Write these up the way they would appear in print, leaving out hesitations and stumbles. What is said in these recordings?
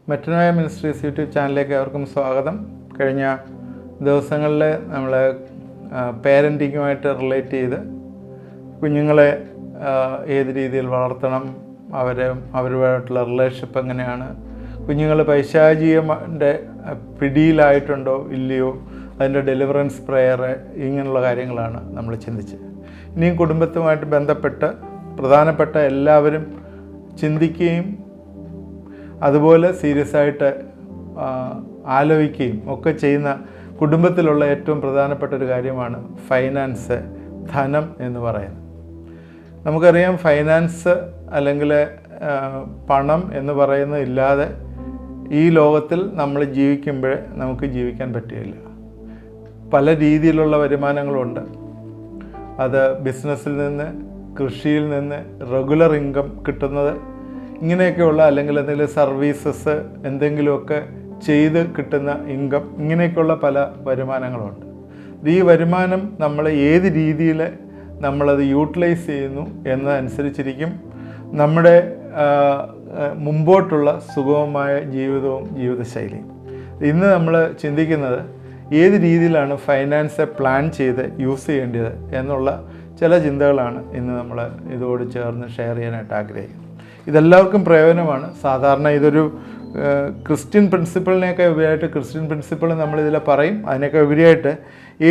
Metanoia ministries YouTube ചാനലിലേക്ക് അവർക്കും സ്വാഗതം. കഴിഞ്ഞ ദിവസങ്ങളിൽ നമ്മൾ പേരൻറ്റിങ്ങുമായിട്ട് റിലേറ്റ് ചെയ്ത് കുഞ്ഞുങ്ങളെ ഏത് രീതിയിൽ വളർത്തണം, അവരുമായിട്ടുള്ള റിലേഷൻഷിപ്പ് എങ്ങനെയാണ്, കുഞ്ഞുങ്ങൾ പൈശാചികൻ്റെ പിടിയിലായിട്ടുണ്ടോ ഇല്ലയോ, അതിൻ്റെ ഡെലിവറൻസ് പ്രെയർ, ഇങ്ങനെയുള്ള കാര്യങ്ങളാണ് നമ്മൾ ചിന്തിച്ചത്. ഇനിയും കുടുംബത്തുമായിട്ട് ബന്ധപ്പെട്ട് പ്രധാനപ്പെട്ട എല്ലാവരും ചിന്തിക്കുകയും അതുപോലെ സീരിയസ് ആയിട്ട് ആലോചിക്കുകയും ഒക്കെ ചെയ്യുന്ന കുടുംബത്തിലുള്ള ഏറ്റവും പ്രധാനപ്പെട്ട ഒരു കാര്യമാണ് ഫൈനാൻസ്, ധനം എന്ന് പറയുന്നത്. നമുക്കറിയാം, ഫൈനാൻസ് അല്ലെങ്കിൽ പണം എന്ന് പറയുന്നത് ഇല്ലാതെ ഈ ലോകത്തിൽ നമ്മൾ ജീവിക്കുമ്പോൾ നമുക്ക് ജീവിക്കാൻ പറ്റുകയില്ല. പല രീതിയിലുള്ള വരുമാനങ്ങളുണ്ട്. അത് ബിസിനസ്സിൽ നിന്ന്, കൃഷിയിൽ നിന്ന്, റെഗുലർ ഇൻകം കിട്ടുന്നത്, ഇങ്ങനെയൊക്കെയുള്ള അല്ലെങ്കിൽ എന്തെങ്കിലും സർവീസസ് എന്തെങ്കിലുമൊക്കെ ചെയ്ത് കിട്ടുന്ന ഇൻകം, ഇങ്ങനെയൊക്കെയുള്ള പല വരുമാനങ്ങളുണ്ട്. ഈ വരുമാനം നമ്മൾ ഏത് രീതിയിൽ നമ്മളത് യൂട്ടിലൈസ് ചെയ്യുന്നു എന്നതനുസരിച്ചിരിക്കും നമ്മുടെ മുമ്പോട്ടുള്ള സുഗമമായ ജീവിതവും ജീവിതശൈലിയും. ഇന്ന് നമ്മൾ ചിന്തിക്കുന്നത് ഏത് രീതിയിലാണ് ഫൈനാൻസ് പ്ലാൻ ചെയ്ത് യൂസ് ചെയ്യേണ്ടത് എന്നുള്ള ചില ചിന്തകളാണ് ഇന്ന് നമ്മൾ ഇതോട് ചേർന്ന് ഷെയർ ചെയ്യാനായിട്ട് ആഗ്രഹിക്കുന്നത്. ഇതെല്ലാവർക്കും പ്രയോജനമാണ്. സാധാരണ ഇതൊരു ക്രിസ്ത്യൻ പ്രിൻസിപ്പിളിനെയൊക്കെ ഉപരിയായിട്ട്, ക്രിസ്ത്യൻ പ്രിൻസിപ്പിൾ നമ്മളിതിൽ പറയും, അതിനൊക്കെ ഉപരിയായിട്ട്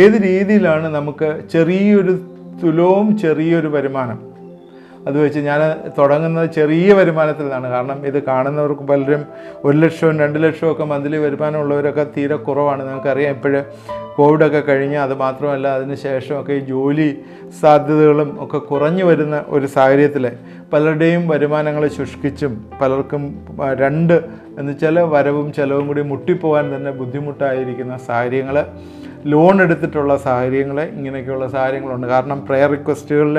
ഏത് രീതിയിലാണ് നമുക്ക് ചെറിയൊരു തുലവും ചെറിയൊരു വരുമാനം, അത് വെച്ച് ഞാൻ തുടങ്ങുന്നത് ചെറിയ വരുമാനത്തിൽ നിന്നാണ്. കാരണം ഇത് കാണുന്നവർക്ക് പലരും 1 ലക്ഷവും 2 ലക്ഷവും ഒക്കെ മന്ത്ലി വരുമാനമുള്ളവരൊക്കെ തീരെ കുറവാണ്. നമുക്കറിയാം, ഇപ്പോഴ് കോവിഡൊക്കെ കഴിഞ്ഞ്, അത് മാത്രമല്ല അതിന് ശേഷമൊക്കെ ഈ ജോലി സാധ്യതകളും ഒക്കെ കുറഞ്ഞു വരുന്ന ഒരു സാഹചര്യത്തിൽ പലരുടെയും വരുമാനങ്ങൾ ശുഷ്കിച്ചും പലർക്കും എന്ന് വെച്ചാൽ വരവും ചെലവും കൂടി മുട്ടിപ്പോകാൻ തന്നെ ബുദ്ധിമുട്ടായിരിക്കുന്ന സാഹചര്യങ്ങൾ, ലോൺ എടുത്തിട്ടുള്ള സാഹചര്യങ്ങൾ, ഇങ്ങനെയൊക്കെയുള്ള സാഹചര്യങ്ങളുണ്ട്. കാരണം പ്രെയർ റിക്വസ്റ്റുകളിൽ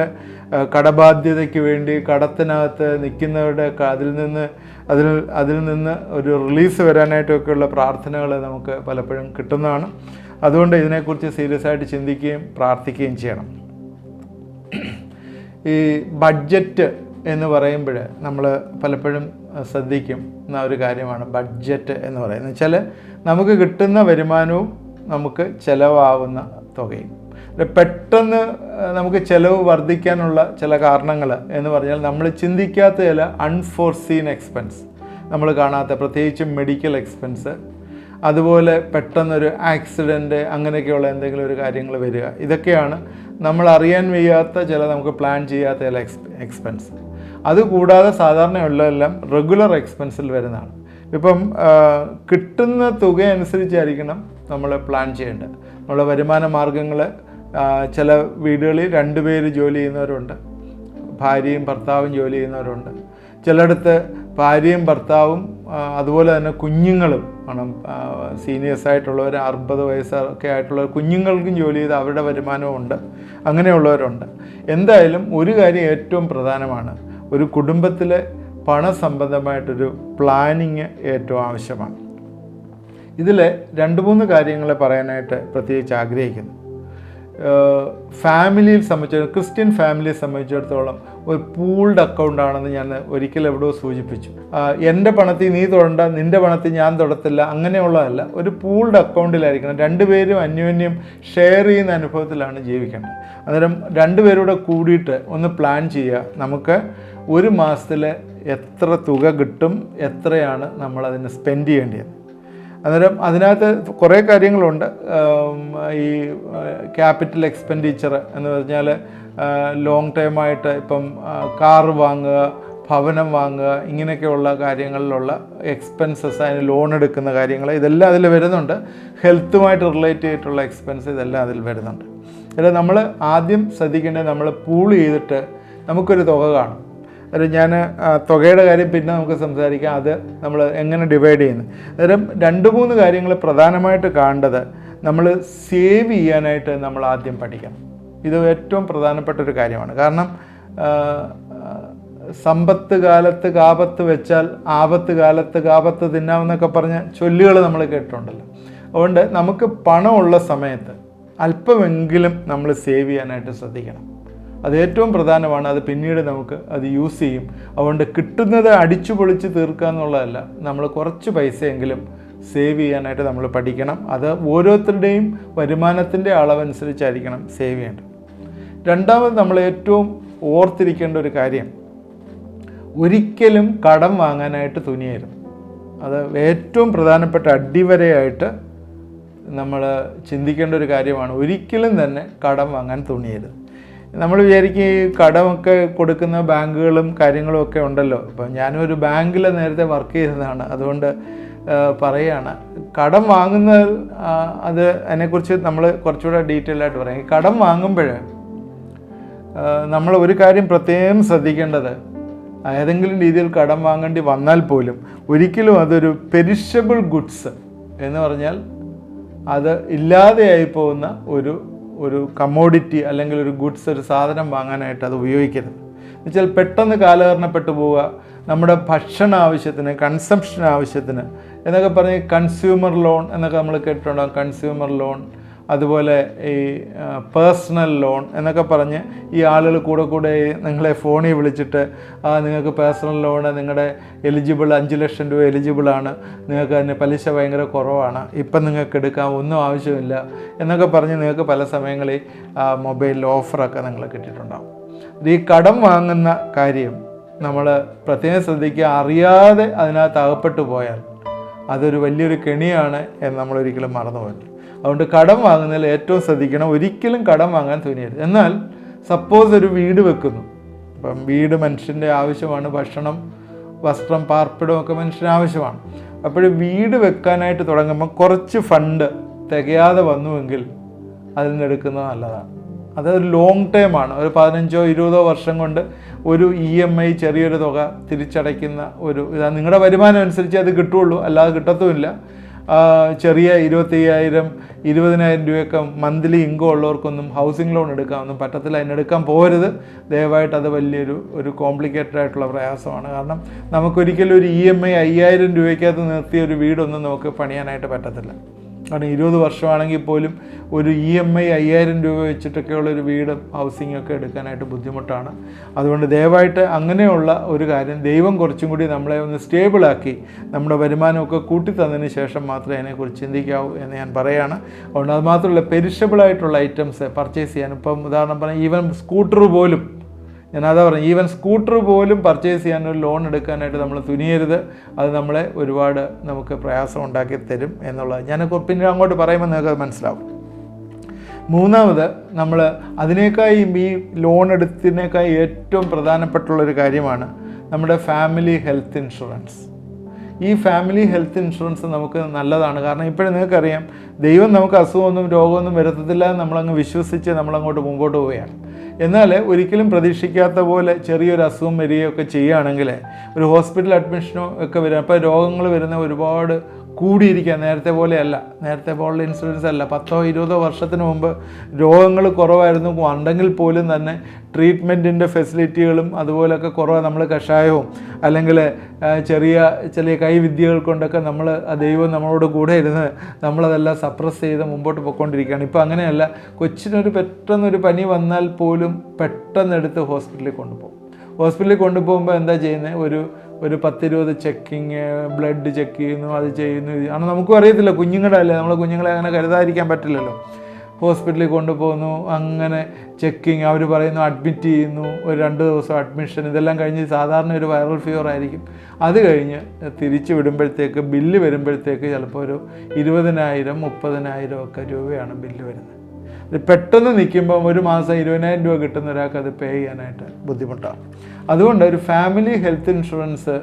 കടബാധ്യതയ്ക്ക് വേണ്ടി കടത്തിനകത്ത് നിൽക്കുന്നവരുടെ അതിൽ നിന്ന് ഒരു റിലീസ് വരാനായിട്ടൊക്കെയുള്ള പ്രാർത്ഥനകൾ നമുക്ക് പലപ്പോഴും കിട്ടുന്നതാണ്. അതുകൊണ്ട് ഇതിനെക്കുറിച്ച് സീരിയസ് ആയിട്ട് ചിന്തിക്കുകയും പ്രാർത്ഥിക്കുകയും ചെയ്യണം. ഈ ബഡ്ജറ്റ് എന്ന് പറയുമ്പോൾ നമ്മൾ പലപ്പോഴും ശ്രദ്ധിക്കുന്ന ഒരു കാര്യമാണ് ബഡ്ജറ്റ് എന്ന് പറയുന്നത്. വെച്ചാൽ നമുക്ക് കിട്ടുന്ന വരുമാനവും നമുക്ക് ചിലവാകുന്ന തുകയും. പെട്ടെന്ന് നമുക്ക് ചിലവ് വർദ്ധിക്കാനുള്ള ചില കാരണങ്ങൾ എന്ന് പറഞ്ഞാൽ നമ്മൾ ചിന്തിക്കാത്ത ചില അൺഫോർസീൻ എക്സ്പെൻസ് നമ്മൾ കാണാത്ത, പ്രത്യേകിച്ചും മെഡിക്കൽ എക്സ്പെൻസ്, അതുപോലെ പെട്ടെന്നൊരു ആക്സിഡൻറ്റ്, അങ്ങനെയൊക്കെയുള്ള എന്തെങ്കിലും ഒരു കാര്യങ്ങൾ വരിക. ഇതൊക്കെയാണ് നമ്മൾ അറിയാൻ വയ്യാത്ത ചില, നമുക്ക് പ്ലാൻ ചെയ്യാത്ത ചില എക്സ്പെൻസ്. അതുകൂടാതെ സാധാരണയുള്ളതെല്ലാം റെഗുലർ എക്സ്പെൻസിൽ വരുന്നതാണ്. ഇപ്പം കിട്ടുന്ന തുക അനുസരിച്ചായിരിക്കണം നമ്മൾ പ്ലാൻ ചെയ്യേണ്ടത്. നമ്മളെ വരുമാന മാർഗങ്ങൾ, ചില വീടുകളിൽ 2 പേര് ജോലി ചെയ്യുന്നവരുണ്ട്, ഭാര്യയും ഭർത്താവും ജോലി ചെയ്യുന്നവരുണ്ട്. ചിലയിടത്ത് ഭാര്യയും ഭർത്താവും അതുപോലെ തന്നെ കുഞ്ഞുങ്ങളും ആണ്, സീനിയേഴ്സായിട്ടുള്ളവർ 60 വയസ്സൊക്കെ ആയിട്ടുള്ളവർ, കുഞ്ഞുങ്ങൾക്കും ജോലി ചെയ്ത് അവരുടെ വരുമാനവും ഉണ്ട്. അങ്ങനെയുള്ളവരുണ്ട്. എന്തായാലും ഒരു കാര്യം ഏറ്റവും പ്രധാനമാണ്, ഒരു കുടുംബത്തിലെ പണസംബന്ധമായിട്ടൊരു പ്ലാനിങ് ഏറ്റവും ആവശ്യമാണ്. ഇതിൽ 2-3 കാര്യങ്ങൾ പറയാനായിട്ട് പ്രത്യേകിച്ച് ആഗ്രഹിക്കുന്നു. ഫാമിലിയിൽ സംബന്ധിച്ചിടത്തോളം, ക്രിസ്ത്യൻ ഫാമിലിയെ സംബന്ധിച്ചിടത്തോളം ഒരു പൂൾഡ് അക്കൗണ്ടാണെന്ന് ഞാൻ ഒരിക്കലും എവിടെയോ സൂചിപ്പിച്ചു. എൻ്റെ പണത്തിൽ നീ തൊടണ്ട, നിൻ്റെ പണത്തിൽ ഞാൻ തൊടത്തില്ല, അങ്ങനെയുള്ളതല്ല. ഒരു പൂൾഡ് അക്കൗണ്ടിലായിരിക്കണം. 2 പേരും അന്യോന്യം ഷെയർ ചെയ്യുന്ന അനുഭവത്തിലാണ് ജീവിക്കേണ്ടത്. അന്നേരം 2 പേരൂടെ കൂടിയിട്ട് ഒന്ന് പ്ലാൻ ചെയ്യുക, നമുക്ക് ഒരു മാസത്തിൽ എത്ര തുക കിട്ടും, എത്രയാണ് നമ്മളതിന് സ്പെൻഡ് ചെയ്യേണ്ടത്. അന്നേരം അതിനകത്ത് കുറേ കാര്യങ്ങളുണ്ട്. ഈ ക്യാപിറ്റൽ എക്സ്പെൻഡിച്ചർ എന്ന് പറഞ്ഞാൽ ലോങ് ടൈമായിട്ട് ഇപ്പം കാറ് വാങ്ങുക, ഭവനം വാങ്ങുക, ഇങ്ങനെയൊക്കെയുള്ള കാര്യങ്ങളിലുള്ള എക്സ്പെൻസസ്, അതിന് ലോൺ എടുക്കുന്ന കാര്യങ്ങൾ, ഇതെല്ലാം അതിൽ വരുന്നുണ്ട്. ഹെൽത്തുമായിട്ട് റിലേറ്റ് ചെയ്തിട്ടുള്ള എക്സ്പെൻസ്, ഇതെല്ലാം അതിൽ വരുന്നുണ്ട്. ഇതിൽ നമ്മൾ ആദ്യം ശ്രദ്ധിക്കേണ്ടത്, നമ്മൾ പൂൾ ചെയ്തിട്ട് നമുക്കൊരു തുക കാണും. അന്നേരം ഞാൻ തുകയുടെ കാര്യം പിന്നെ നമുക്ക് സംസാരിക്കാം, അത് നമ്മൾ എങ്ങനെ ഡിവൈഡ് ചെയ്യുന്നത്. അന്നേരം 2-3 കാര്യങ്ങൾ പ്രധാനമായിട്ട് കാണേണ്ടത്, നമ്മൾ സേവ് ചെയ്യാനായിട്ട് നമ്മൾ ആദ്യം പഠിക്കണം. ഇത് ഏറ്റവും പ്രധാനപ്പെട്ട ഒരു കാര്യമാണ്. കാരണം സമ്പത്ത് കാലത്ത് കാപത്ത് വെച്ചാൽ ആപത്ത് കാലത്ത് കാപത്ത് തിന്നാമെന്നൊക്കെ പറഞ്ഞ ചൊല്ലുകൾ നമ്മൾ കേട്ടിട്ടുണ്ടല്ലോ. അതുകൊണ്ട് നമുക്ക് പണമുള്ള സമയത്ത് അല്പമെങ്കിലും നമ്മൾ സേവ് ചെയ്യാനായിട്ട് ശ്രദ്ധിക്കണം. അത് ഏറ്റവും പ്രധാനമാണ്. അത് പിന്നീട് നമുക്ക് അത് യൂസ് ചെയ്യും. അതുകൊണ്ട് കിട്ടുന്നത് അടിച്ചു പൊളിച്ച് തീർക്കുക എന്നുള്ളതല്ല, നമ്മൾ കുറച്ച് പൈസയെങ്കിലും സേവ് ചെയ്യാനായിട്ട് നമ്മൾ പഠിക്കണം. അത് ഓരോരുത്തരുടെയും വരുമാനത്തിൻ്റെ അളവനുസരിച്ചായിരിക്കണം സേവ് ചെയ്യേണ്ടത്. രണ്ടാമത് നമ്മൾ ഏറ്റവും ഓർത്തിരിക്കേണ്ട ഒരു കാര്യം, ഒരിക്കലും കടം വാങ്ങാനായിട്ട് തുനിയരുത്. അത് ഏറ്റവും പ്രധാനപ്പെട്ട അടിവരയായിട്ട് നമ്മൾ ചിന്തിക്കേണ്ട ഒരു കാര്യമാണ്. ഒരിക്കലും തന്നെ കടം വാങ്ങാൻ തുനിയരുത്. നമ്മൾ വിചാരിക്കും ഈ കടമൊക്കെ കൊടുക്കുന്ന ബാങ്കുകളും കാര്യങ്ങളും ഒക്കെ ഉണ്ടല്ലോ. ഇപ്പം ഞാനൊരു ബാങ്കിൽ നേരത്തെ വർക്ക് ചെയ്തതാണ്, അതുകൊണ്ട് പറയുകയാണ്. കടം വാങ്ങുന്നത് അത് അതിനെക്കുറിച്ച് നമ്മൾ കുറച്ചുകൂടെ ഡീറ്റെയിൽ ആയിട്ട് പറയാം. ഈ കടം വാങ്ങുമ്പോൾ നമ്മൾ ഒരു കാര്യം പ്രത്യേകം ശ്രദ്ധിക്കേണ്ടത്, ഏതെങ്കിലും രീതിയിൽ കടം വാങ്ങേണ്ടി വന്നാൽ പോലും ഒരിക്കലും അതൊരു പെരിഷബിൾ ഗുഡ്സ് എന്ന് പറഞ്ഞാൽ അത് ഇല്ലാതെയായി പോകുന്ന ഒരു കമ്മോഡിറ്റി അല്ലെങ്കിൽ ഒരു ഗുഡ്സ്, ഒരു സാധനം വാങ്ങാനായിട്ട് അത് ഉപയോഗിക്കരുത്. എന്നുവെച്ചാൽ പെട്ടെന്ന് കാലഹരണപ്പെട്ടു പോവുക, നമ്മുടെ ഭക്ഷണ ആവശ്യത്തിന്, കൺസംഷൻ ആവശ്യത്തിന് എന്നൊക്കെ പറഞ്ഞ് കൺസ്യൂമർ ലോൺ എന്നൊക്കെ നമ്മൾ കേട്ടിട്ടുണ്ടാകും. കൺസ്യൂമർ ലോൺ, അതുപോലെ ഈ പേഴ്സണൽ ലോൺ എന്നൊക്കെ പറഞ്ഞ് ഈ ആളുകൾ കൂടെ നിങ്ങളെ ഫോണിൽ വിളിച്ചിട്ട് നിങ്ങൾക്ക് പേഴ്സണൽ ലോണ് നിങ്ങളുടെ എലിജിബിൾ 5 ലക്ഷം രൂപ എലിജിബിളാണ്, നിങ്ങൾക്ക് അതിന് പലിശ ഭയങ്കര കുറവാണ്, ഇപ്പം നിങ്ങൾക്ക് എടുക്കാൻ ഒന്നും ആവശ്യമില്ല എന്നൊക്കെ പറഞ്ഞ് നിങ്ങൾക്ക് പല സമയങ്ങളിൽ മൊബൈലിൽ ഓഫറൊക്കെ നിങ്ങൾ കിട്ടിയിട്ടുണ്ടാകും. ഈ കടം വാങ്ങുന്ന കാര്യം നമ്മൾ പ്രത്യേകം ശ്രദ്ധിക്കുക. അറിയാതെ അതിനകത്ത് അകപ്പെട്ടു പോയാൽ അതൊരു വലിയൊരു കെണിയാണ് എന്ന് നമ്മളൊരിക്കലും മറന്നു പോകരുത്. അതുകൊണ്ട് കടം വാങ്ങുന്നതിൽ ഏറ്റവും ശ്രദ്ധിക്കണം, ഒരിക്കലും കടം വാങ്ങാൻ തുനിയരുത്. എന്നാൽ സപ്പോസ് ഒരു വീട് വെക്കുന്നു, ഇപ്പം വീട് മനുഷ്യൻ്റെ ആവശ്യമാണ്, ഭക്ഷണം, വസ്ത്രം, പാർപ്പിടം ഒക്കെ മനുഷ്യന് ആവശ്യമാണ്. അപ്പോൾ വീട് വെക്കാനായിട്ട് തുടങ്ങുമ്പോൾ കുറച്ച് ഫണ്ട് തികയാതെ വന്നുവെങ്കിൽ അതിൽ നിന്ന് എടുക്കുന്നത് നല്ലതാണ്. അതൊരു ലോങ് ടേമാണ്. ഒരു 15-20 വർഷം കൊണ്ട് ഒരു EMI ചെറിയൊരു തുക തിരിച്ചടയ്ക്കുന്ന ഇതാണ്. നിങ്ങളുടെ വരുമാനം അനുസരിച്ച് അത് കിട്ടുള്ളൂ, അല്ലാതെ കിട്ടത്തുമില്ല. ചെറിയ 25,000 20,000 രൂപയൊക്കെ മന്ത്ലി ഇൻകം ഉള്ളവർക്കൊന്നും ഹൗസിംഗ് ലോൺ എടുക്കാനൊന്നും പറ്റത്തില്ല. അതിനെടുക്കാൻ പോകരുത് ദയവായിട്ട്. അത് വലിയൊരു കോംപ്ലിക്കേറ്റഡ് ആയിട്ടുള്ള പ്രയാസമാണ്. കാരണം നമുക്കൊരിക്കലും ഒരു EMI 5,000 രൂപയ്ക്കകത്ത് നിർത്തിയ ഒരു വീടൊന്നും നമുക്ക് പണിയാനായിട്ട് പറ്റത്തില്ല. കാരണം 20 വർഷമാണെങ്കിൽ പോലും ഒരു EMI 5,000 രൂപ വെച്ചിട്ടൊക്കെയുള്ളൊരു വീട്, ഹൗസിംഗ് ഒക്കെ എടുക്കാനായിട്ട് ബുദ്ധിമുട്ടാണ്. അതുകൊണ്ട് ദയവായിട്ട് അങ്ങനെയുള്ള ഒരു കാര്യം, ദൈവം കുറച്ചും കൂടി നമ്മളെ ഒന്ന് സ്റ്റേബിളാക്കി നമ്മുടെ വരുമാനമൊക്കെ കൂട്ടിത്തന്നതിന് ശേഷം മാത്രമേ അതിനെക്കുറിച്ച് ചിന്തിക്കാവൂ എന്ന് ഞാൻ പറയുകയാണ്. അതുകൊണ്ട് അത് മാത്രമല്ല, പെരിഷബിളായിട്ടുള്ള ഐറ്റംസ് പർച്ചേസ് ചെയ്യാൻ, ഇപ്പം ഉദാഹരണം പറഞ്ഞാൽ ഈവൻ സ്കൂട്ടർ പോലും, ഞാനതാ പറഞ്ഞു, ഈവൻ സ്കൂട്ടർ പോലും പർച്ചേസ് ചെയ്യാൻ ഒരു ലോൺ എടുക്കാനായിട്ട് നമ്മൾ തുനിയരുത്. അത് നമ്മളെ ഒരുപാട് നമുക്ക് പ്രയാസം ഉണ്ടാക്കി തരും എന്നുള്ളത് ഞാൻ പിന്നെ അങ്ങോട്ട് പറയുമ്പോൾ നിങ്ങൾക്ക് മനസ്സിലാവും. മൂന്നാമത്, നമ്മൾ അതിനേക്കായി ഈ ലോൺ എടുത്തതിനേക്കായി ഏറ്റവും പ്രധാനപ്പെട്ടുള്ളൊരു കാര്യമാണ് നമ്മുടെ ഫാമിലി ഹെൽത്ത് ഇൻഷുറൻസ്. ഈ ഫാമിലി ഹെൽത്ത് ഇൻഷുറൻസ് നമുക്ക് നല്ലതാണ്. കാരണം ഇപ്പോഴും നിങ്ങൾക്കറിയാം, ദൈവം നമുക്ക് അസുഖമൊന്നും രോഗമൊന്നും വരുത്തത്തില്ല, നമ്മളങ്ങ് വിശ്വസിച്ച് നമ്മളങ്ങോട്ട് മുമ്പോട്ട് പോവുകയാണ്. എന്നാൽ ഒരിക്കലും പ്രതീക്ഷിക്കാത്ത പോലെ ചെറിയൊരു അസുഖം വരികയൊക്കെ ചെയ്യുകയാണെങ്കിൽ ഒരു ഹോസ്പിറ്റൽ അഡ്മിഷനോ ഒക്കെ വരിക, അപ്പോൾ രോഗങ്ങൾ വരുന്ന ഒരുപാട് കൂടിയിരിക്കുക. നേരത്തെ പോലെയല്ല, നേരത്തെ പോലുള്ള ഇൻഷുറൻസ് അല്ല. 10-20 വർഷത്തിന് മുമ്പ് രോഗങ്ങൾ കുറവായിരുന്നു, ഉണ്ടെങ്കിൽ പോലും തന്നെ ട്രീറ്റ്മെൻറ്റിൻ്റെ ഫെസിലിറ്റികളും അതുപോലെയൊക്കെ കുറവാണ്. നമ്മൾ കഷായവും അല്ലെങ്കിൽ ചെറിയ കൈവിദ്യകൾ കൊണ്ടൊക്കെ ദൈവം നമ്മളോട് കൂടെ ഇരുന്ന് നമ്മളതെല്ലാം സപ്രസ് ചെയ്ത് മുമ്പോട്ട് പോയിക്കൊണ്ടിരിക്കുകയാണ്. ഇപ്പോൾ അങ്ങനെയല്ല. കൊച്ചിനൊരു പെട്ടെന്നൊരു പനി വന്നാൽ പോലും പെട്ടെന്നെടുത്ത് ഹോസ്പിറ്റലിൽ കൊണ്ടുപോകും. ഹോസ്പിറ്റലിൽ കൊണ്ടുപോകുമ്പോൾ എന്താ ചെയ്യുന്നത്, ഒരു 10-20 ചെക്കിങ്, ബ്ലഡ് ചെക്ക് ചെയ്യുന്നു, അത് ചെയ്യുന്നു. കാരണം നമുക്കും അറിയത്തില്ല, കുഞ്ഞുങ്ങളുടെ അല്ലേ, നമ്മൾ കുഞ്ഞുങ്ങളെ അങ്ങനെ കരുതാതിരിക്കാൻ പറ്റില്ലല്ലോ. ഹോസ്പിറ്റലിൽ കൊണ്ടുപോകുന്നു, അങ്ങനെ ചെക്കിങ്, അവർ പറയുന്നു അഡ്മിറ്റ് ചെയ്യുന്നു, ഒരു 2 ദിവസം അഡ്മിഷൻ, ഇതെല്ലാം കഴിഞ്ഞ് സാധാരണ ഒരു വൈറൽ ഫീവർ ആയിരിക്കും. അത് കഴിഞ്ഞ് തിരിച്ച് വിടുമ്പോഴത്തേക്ക് ബില്ല് വരുമ്പോഴത്തേക്ക് ചിലപ്പോൾ ഒരു 20,000 30,000 ഒക്കെ രൂപയാണ് ബില്ല് വരുന്നത്. ഇത് പെട്ടെന്ന് നിൽക്കുമ്പം ഒരു മാസം 20,000 രൂപ കിട്ടുന്ന ഒരാൾക്ക് അത് പേ ചെയ്യാനായിട്ട് ബുദ്ധിമുട്ടാണ്. അതുകൊണ്ട് ഒരു ഫാമിലി ഹെൽത്ത് ഇൻഷുറൻസ്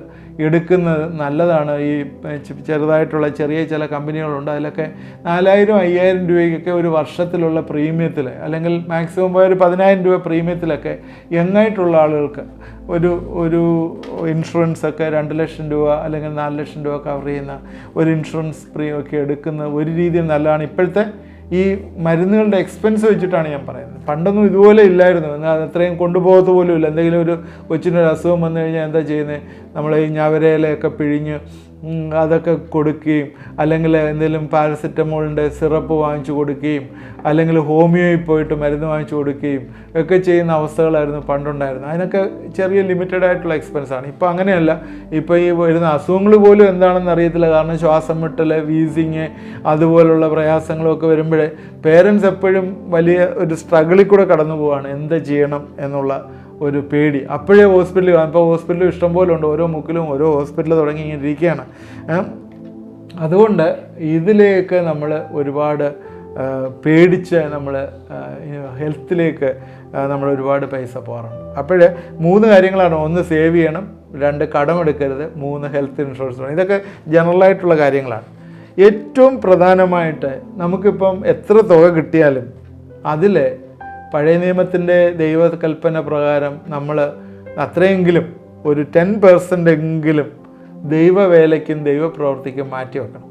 എടുക്കുന്നത് നല്ലതാണ്. ഈ ചെറുതായിട്ടുള്ള ചില കമ്പനികളുണ്ട്, അതിലൊക്കെ 4,000-5,000 രൂപയ്ക്കൊക്കെ ഒരു വർഷത്തിലുള്ള പ്രീമിയത്തിൽ, അല്ലെങ്കിൽ മാക്സിമം പോയ ഒരു 10,000 രൂപ പ്രീമിയത്തിലൊക്കെ യങ്ങായിട്ടുള്ള ആളുകൾക്ക് ഒരു ഇൻഷുറൻസൊക്കെ 2 ലക്ഷം രൂപ അല്ലെങ്കിൽ 4 ലക്ഷം രൂപ കവർ ചെയ്യുന്ന ഒരു ഇൻഷുറൻസ് ഒക്കെ എടുക്കുന്നത് ഒരു രീതിയിൽ നല്ലതാണ്. ഇപ്പോഴത്തെ ഈ മരുന്നുകളുടെ എക്സ്പെൻസ് വെച്ചിട്ടാണ് ഞാൻ പറയുന്നത്. പണ്ടൊന്നും ഇതുപോലെ ഇല്ലായിരുന്നു, എന്നാൽ അത്രയും കൊണ്ടുപോകത്ത് പോലും ഇല്ല. എന്തെങ്കിലും ഒരു കൊച്ചിനൊരു അസുഖം വന്നു കഴിഞ്ഞാൽ എന്താ ചെയ്യുന്നത്, നമ്മൾ ഈ ഞവരയിലൊക്കെ പിഴിഞ്ഞ് അതൊക്കെ കൊടുക്കുകയും അല്ലെങ്കിൽ എന്തെങ്കിലും പാരസെറ്റമോളിൻ്റെ സിറപ്പ് വാങ്ങിച്ചു കൊടുക്കുകയും അല്ലെങ്കിൽ ഹോമിയോയിൽ പോയിട്ട് മരുന്ന് വാങ്ങിച്ചു കൊടുക്കുകയും ഒക്കെ ചെയ്യുന്ന അവസ്ഥകളായിരുന്നു പണ്ടുണ്ടായിരുന്നത്. അതിനൊക്കെ ചെറിയ ലിമിറ്റഡ് ആയിട്ടുള്ള എക്സ്പെൻസാണ്. ഇപ്പോൾ അങ്ങനെയല്ല. ഇപ്പോൾ ഈ വരുന്ന അസുഖങ്ങൾ പോലും എന്താണെന്ന് അറിയത്തില്ല. കാരണം ശ്വാസം മുട്ടൽ, വീസിങ്, അതുപോലുള്ള പ്രയാസങ്ങളൊക്കെ വരുമ്പോഴേ പേരൻസ് എപ്പോഴും വലിയ ഒരു സ്ട്രഗിളിൽ കൂടെ കടന്നു പോവുകയാണ്. എന്ത് ചെയ്യണം എന്നുള്ള ഒരു പേടി. അപ്പോഴേ ഹോസ്പിറ്റലിൽ കാണും. ഇപ്പോൾ ഹോസ്പിറ്റൽ ഇഷ്ടംപോലെ ഉണ്ട്. ഓരോ മുക്കിലും ഓരോ ഹോസ്പിറ്റൽ തുടങ്ങി ഇങ്ങനെ ഇരിക്കുകയാണ്. അതുകൊണ്ട് ഇതിലേക്ക് നമ്മൾ ഒരുപാട് പേടിച്ച് നമ്മൾ ഹെൽത്തിലേക്ക് നമ്മൾ ഒരുപാട് പൈസ പോകാറുണ്ട്. അപ്പോൾ 3 കാര്യങ്ങളാണ്. 1 സേവ് ചെയ്യണം, 2 കടമെടുക്കരുത്, 3 ഹെൽത്ത് ഇൻഷുറൻസ് വേണം. ഇതൊക്കെ ജനറലായിട്ടുള്ള കാര്യങ്ങളാണ്. ഏറ്റവും പ്രധാനമായിട്ട് നമുക്കിപ്പം എത്ര തുക കിട്ടിയാലും അതിൽ പഴയ നിയമത്തിൻ്റെ ദൈവകൽപ്പന പ്രകാരം നമ്മൾ അത്രയെങ്കിലും ഒരു 10% എങ്കിലും ദൈവവേലയ്ക്കും ദൈവപ്രവൃത്തിക്കും മാറ്റി വെക്കണം.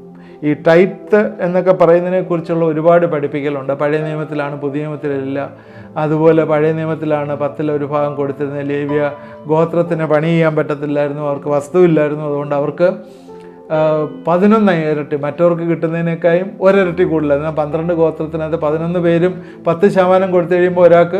ഈ ടൈത്ത് എന്നൊക്കെ പറയുന്നതിനെക്കുറിച്ചുള്ള ഒരുപാട് പഠിപ്പിക്കലുണ്ട്. പഴയ നിയമത്തിലാണ്, പുതിയ നിയമത്തിലില്ല. അതുപോലെ പഴയ നിയമത്തിലാണ് 10 ഭാഗം കൊടുത്തിരുന്നത്. ലേവ്യ ഗോത്രത്തിന് പണി ചെയ്യാൻ പറ്റത്തില്ലായിരുന്നു, അവർക്ക് വസ്തുവില്ലായിരുന്നു. അതുകൊണ്ട് അവർക്ക് 11 ഇരട്ടി മറ്റവർക്ക് കിട്ടുന്നതിനേക്കാളും 1 ഇരട്ടി കൂടുതലായിരുന്നു. 12 ഗോത്രത്തിനകത്ത് 11 പേരും 10% കൊടുത്തു കഴിയുമ്പോൾ ഒരാൾക്ക്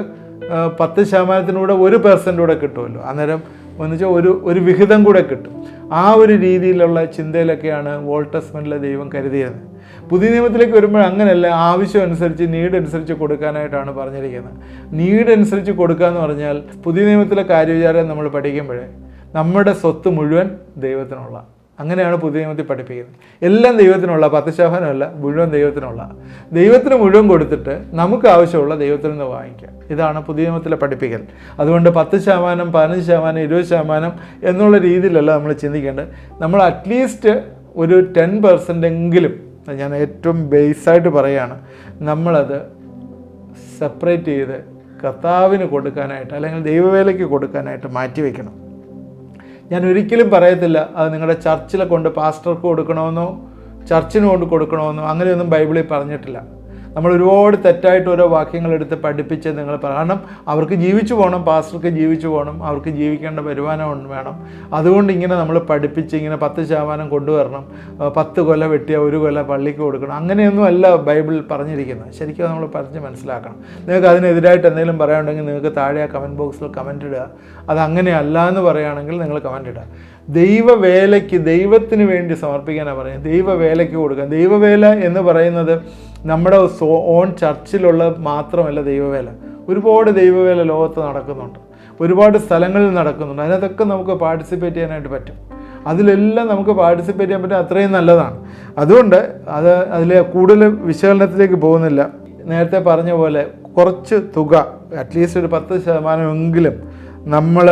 10% കൂടെ 1% കൂടെ കിട്ടുമല്ലോ. അന്നേരം എന്നുവെച്ചാൽ ഒരു വിഹിതം കൂടെ കിട്ടും. ആ ഒരു രീതിയിലുള്ള ചിന്തയിലൊക്കെയാണ് ഓൾഡ് ടെസ്റ്റ്മെന്റിലെ ദൈവം കരുതിയിരുന്നത്. പുതിയ നിയമത്തിലേക്ക് വരുമ്പോൾ അങ്ങനെയല്ല. ആവശ്യം അനുസരിച്ച്, നീഡ് അനുസരിച്ച് കൊടുക്കാനായിട്ടാണ് പറഞ്ഞിരിക്കുന്നത്. നീഡ് അനുസരിച്ച് കൊടുക്കുക എന്ന് പറഞ്ഞാൽ പുതിയ നിയമത്തിലെ കാര്യവിചാരം നമ്മൾ പഠിക്കുമ്പോഴേ നമ്മുടെ സ്വത്ത് മുഴുവൻ ദൈവത്തിനുള്ള, അങ്ങനെയാണ് പുതിയ നിയമത്തിൽ പഠിപ്പിക്കുന്നത്. എല്ലാം ദൈവത്തിനുള്ള, 10% മുഴുവൻ ദൈവത്തിനുള്ള. ദൈവത്തിന് മുഴുവൻ കൊടുത്തിട്ട് നമുക്ക് ആവശ്യമുള്ള ദൈവത്തിൽ നിന്ന് വാങ്ങിക്കാം. ഇതാണ് പുതിയ നിയമത്തിലെ പഠിപ്പിക്കൽ. അതുകൊണ്ട് 10%, 15%, 20% എന്നുള്ള രീതിയിലല്ല നമ്മൾ ചിന്തിക്കേണ്ടത്. നമ്മൾ അറ്റ്ലീസ്റ്റ് ഒരു 10% എങ്കിലും, ഞാൻ ഏറ്റവും ബേസായിട്ട് പറയുകയാണ്, നമ്മളത് സെപ്പറേറ്റ് ചെയ്ത് കർത്താവിന് കൊടുക്കാനായിട്ട് അല്ലെങ്കിൽ ദൈവവേലയ്ക്ക് കൊടുക്കാനായിട്ട് മാറ്റിവെക്കണം. ഞാൻ ഒരിക്കലും പറയത്തില്ല അത് നിങ്ങളുടെ ചർച്ചിലെ കൊണ്ട് പാസ്റ്റർക്ക് കൊടുക്കണമെന്നോ ചർച്ചിന് കൊണ്ട് കൊടുക്കണമെന്നോ അങ്ങനെയൊന്നും ബൈബിളിൽ പറഞ്ഞിട്ടില്ല. നമ്മൾ ഒരുപാട് തെറ്റായിട്ട് ഓരോ വാക്യങ്ങളെടുത്ത് പഠിപ്പിച്ച് നിങ്ങൾ കാരണം അവർക്ക് ജീവിച്ചു പോകണം, പാസ്റ്റർക്ക് ജീവിച്ചു പോകണം, അവർക്ക് ജീവിക്കേണ്ട വരുമാനം വേണം. അതുകൊണ്ട് ഇങ്ങനെ നമ്മൾ പഠിപ്പിച്ച് ഇങ്ങനെ 10% കൊണ്ടുവരണം, 10 കൊല വെട്ടിയ 1 കൊല പള്ളിക്ക് കൊടുക്കണം, അങ്ങനെയൊന്നും അല്ല ബൈബിൾ പറഞ്ഞിരിക്കുന്നത്. ശരിക്കും നമ്മൾ പറഞ്ഞ് മനസ്സിലാക്കണം. നിങ്ങൾക്ക് അതിനെതിരായിട്ട് എന്തെങ്കിലും പറയാനുണ്ടെങ്കിൽ നിങ്ങൾക്ക് താഴെ ആ കമൻറ്റ് ബോക്സിൽ കമൻറ്റ് ഇടുക. അതങ്ങനെയല്ല എന്ന് പറയുകയാണെങ്കിൽ നിങ്ങൾ കമൻറ്റ് ഇടുക. ദൈവവേലയ്ക്ക് ദൈവത്തിന് വേണ്ടി സമർപ്പിക്കാനാണ് പറയുന്നത്. ദൈവവേലയ്ക്ക് കൊടുക്കുക. ദൈവവേല എന്ന് പറയുന്നത് നമ്മുടെ ഓൺ ചർച്ചിലുള്ള മാത്രമല്ല ദൈവവേല. ഒരുപാട് ദൈവവേല ലോകത്ത് നടക്കുന്നുണ്ട്, ഒരുപാട് സ്ഥലങ്ങളിൽ നടക്കുന്നുണ്ട്. അതിനകത്തൊക്കെ നമുക്ക് പാർട്ടിസിപ്പേറ്റ് ചെയ്യാനായിട്ട് പറ്റും. അതിലെല്ലാം നമുക്ക് പാർട്ടിസിപ്പേറ്റ് ചെയ്യാൻ പറ്റും. അത്രയും നല്ലതാണ്. അതുകൊണ്ട് അതിലെ കൂടുതൽ വിശകലനത്തിലേക്ക് പോകുന്നില്ല. നേരത്തെ പറഞ്ഞ പോലെ കുറച്ച് തുക, അറ്റ്ലീസ്റ്റ് ഒരു 10% എങ്കിലും നമ്മൾ